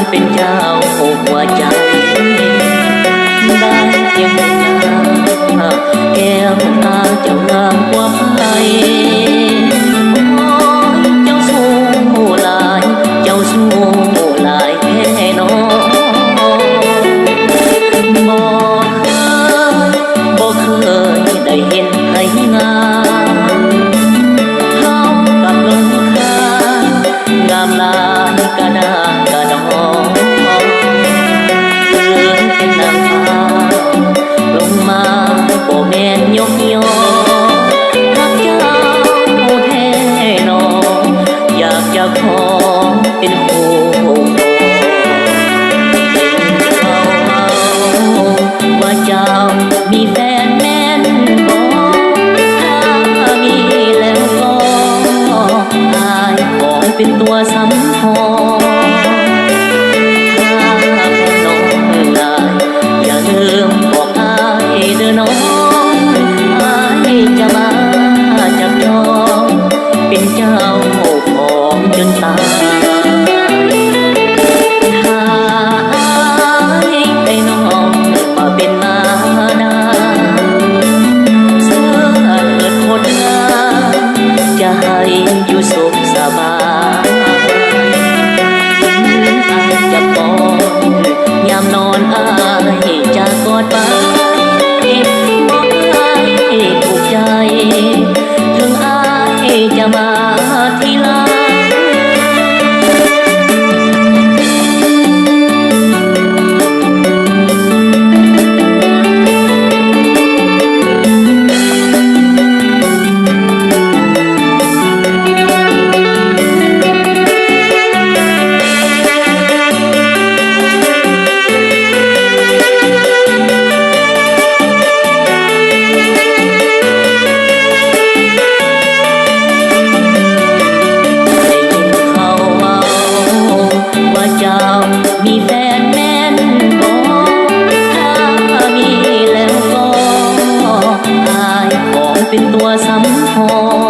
เป็นเจ้าหัวใจได้เพียงเห็นหน้าแก้วตาเจ้างามกว่าใครเจ้าสู้หลายเจ้าสู้หลายแค่น้องบ่เคยได้เห็นใครงามเท่ากับลงคางามลายกระดากระดองเพื่อนเป็นนางฟ้าลงมาบ่แม่นยกยอรักเจ้าแท้น้องอยากจะขอเป็นคู่ว่าเจ้ามีแฟนแม่นบ่ถ้ามีแล้วก็อายขอเป็นตัวสำรองถ้าแม่น้องนายอย่าลืมบอกอายเด้อน้องอายจะมาจับจองเป็นเจ้าของจนตายถ้าอายได้น้องมาเป็นมานาเสื้อเถิดคนงามจะให้อยู่สุขสบายอายจะป้อนยามนอนอายจะกอดไปบอกอายถูกใจถึงอายจะมาทีหลังมีแฟนแม่นบ่ถ้ามีแล้วก็อายขอเป็นตัวสำรอง